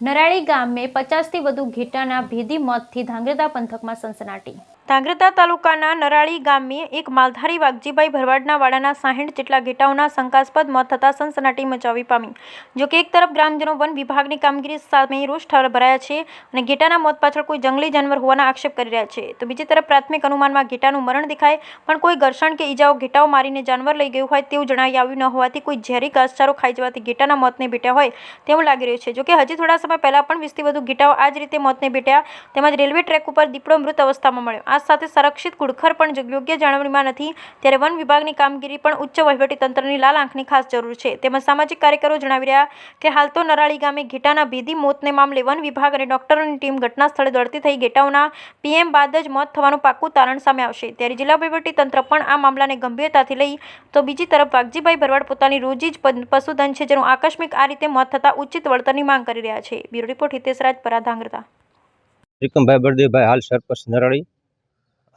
નરાળી ગામે 50થી વધુ ઘેટાના ભેદી મોતથી ધાંગધ્રા પંથકમાં સનસનાટી। ધાંગધ્રા તાલુકાના નરાળી ગામે એક માલધારી વાઘજીભાઈ ભરવાડના વાડાના 60 જેટલા ઘેટાઓના શંકાસ્પદ મોત થતાં સનસનાટી મચાવી પામી। જોકે એક તરફ ગ્રામજનો વન વિભાગની કામગીરી સામે રોષ ભરાયા છે અને ઘેટાના મોત પાછળ કોઈ જંગલી જાનવર હોવાના આક્ષેપ કરી રહ્યા છે, તો બીજી તરફ પ્રાથમિક અનુમાનમાં ઘેટાનું મરણ દેખાય પણ કોઈ ઘર્ષણ કે ઈજાઓ ઘેટાઓ મારીને જાનવર લઈ ગયું હોય તેવું જણાવી આવ્યું ન હોવાથી કોઈ ઝેરી ઘાસચારો ખાઈ જવાથી ઘેટાના મોતને ભેટ્યા હોય તેવું લાગી રહ્યું છે। જોકે હજી થોડા સમય પહેલા પણ 20થી વધુ ઘેટાઓ આ જ રીતે મોતને ભેટ્યા, તેમજ રેલવે ટ્રેક ઉપર દીપડો મૃત અવસ્થામાં મળ્યો। આ સાથે સંરક્ષિત ઘુડખર પણ યોગ્ય જાળવણીમાં નથી, ત્યારે વન વિભાગની કામગીરી પણ ઉચ્ચ વહીવટી તંત્રની લાલ આંખની ખાસ જરૂર છે। તેમજ સામાજિક કાર્યકરો જણાવી રહ્યા કે હાલ તો નરાળી ગામે ઘેટાના ભેદી મોતને મામલે વન વિભાગ અને ડોક્ટરોની ટીમ ઘટના સ્થળે દોડતી થઈ ઘેટાઓના પીએમ બાદ જ મોત થવાનું પાકું તારણ સામે આવશે, ત્યારે જિલ્લા વહીવટી તંત્ર પણ આ મામલાને ગંભીરતાથી લઈ તો બીજી તરફ વાઘજીભાઈ ભરવાડ પોતાની રોજી જ પશુધન છે, જેનું આકસ્મિક આ રીતે મોત થતાં ઉચિત વળતરની માંગ કરી રહ્યા છે। Bureau report Hitesh Rajpara, Dhrangadhra. ત્રિકમભાઈ બળદેવભાઈ, હાલ સરપંચ નરાળી।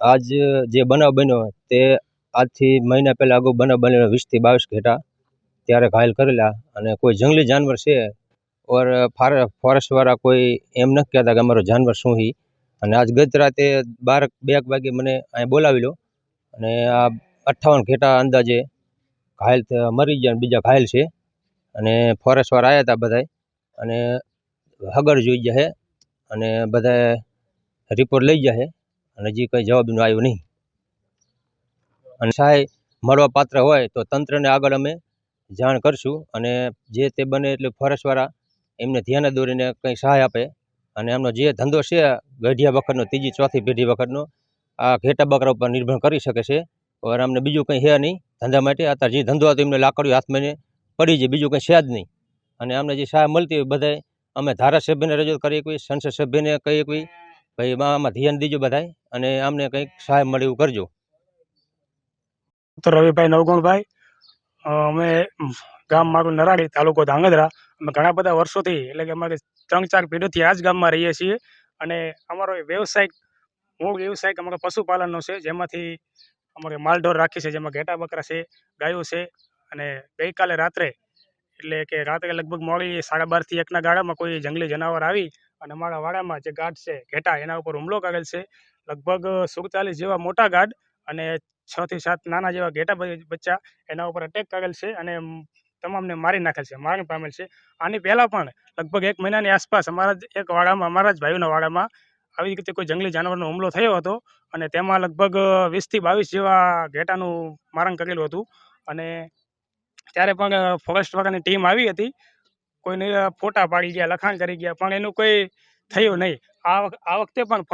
આજ જે બનાવ બન્યો તે આજથી મહિના પહેલાં અગાઉ બનાવ બનેલો 20થી 22 ઘેટા ત્યારે ઘાયલ કરેલા, અને કોઈ જંગલી જાનવર છે ઓર ફોરેસ્ટવાળા કોઈ એમ નથી કહેતા કે અમારો જાનવર શું છે। અને આજ ગત રાતે 12 વાગે મને અહીં બોલાવી લો, અને આ 58 ઘેટા અંદાજે ઘાયલ મરી ગયા, બીજા ઘાયલ છે, અને ફોરેસ્ટવાળા આવ્યા હતા બધાય, અને હગર જોઈ ગયા છે, અને બધા રિપોર્ટ લઈ ગયા છે, અને હજી કંઈ જવાબનું આવ્યું નહીં। અને સહાય મળવા પાત્ર હોય તો તંત્રને આગળ અમે જાણ કરશું, અને જે તે બને એટલે ફોરેસ્ટવાળા એમને ધ્યાને દોરીને કંઈ સહાય આપે। અને એમનો જે ધંધો છે ગઢિયા વખતનો, 3જી 4થી પેઢી વખતનો, આ ઘેટા બકરા ઉપર નિર્ભર કરી શકે છે, ઓર અમને બીજું કંઈ છે નહીં ધંધા માટે। અત્યારે જે ધંધો હતો એમને લાકડીઓ હાથમાં પડી જાય, બીજું કંઈ છે જ નહીં। અને અમને જે સહાય મળતી હોય બધાય અમે ધારાસભ્યને રજૂઆત કરી શકીએ, સંસદ સભ્યને કહી શકીએ, ભાઈ આમાં ધ્યાન દીજો બધાય, અને અમને કંઈક સહાય મળે એવું કરજો। તો રવિભાઈ નવગુણભાઈ, અમે ગામ મારું નરાળી, તાલુકો ધાંગધ્રા। અમે ઘણા બધા વર્ષોથી, એટલે કે અમારે 3-4 પેઢીથી આ જ ગામમાં રહીએ છીએ, અને અમારો મૂળ વ્યવસાય અમારો પશુપાલનનો છે, જેમાંથી અમારે માલઢોર રાખી છે, જેમાં ઘેટા બકરા છે, ગાયો છે। અને ગઈકાલે રાત્રે, એટલે કે રાત્રે લગભગ મોડી 12:30 થી 1ના ગાળામાં કોઈ જંગલી જનાવર આવી અને અમારા વાડામાં જે ગાઢ છે ઘેટા, એના ઉપર હુમલો કરેલ છે। લગભગ 47 જેવા મોટા ગાઢ અને 6 થી 7 નાના જેવા ઘેટા બચ્ચા એના ઉપર અટેક કરેલ છે, અને તમામને મારી નાખેલ છે, મરણ પામેલ છે। આની પહેલાં પણ લગભગ 1 મહિનાની આસપાસ અમારા જ એક વાડામાં, અમારા જ ભાઈઓના વાડામાં આવી રીતે કોઈ જંગલી જાનવરનો હુમલો થયો હતો, અને તેમાં લગભગ 20થી 22 જેવા ઘેટાનું મારણ કરેલું હતું। અને ત્યારે પણ ફોરેસ્ટવાળાની ટીમ આવી હતી, કોઈને ફોટા પાડી ગયા, લખાણ કરી ગયા, પણ એનું કોઈ થયું નહીં। આ વખતે પણ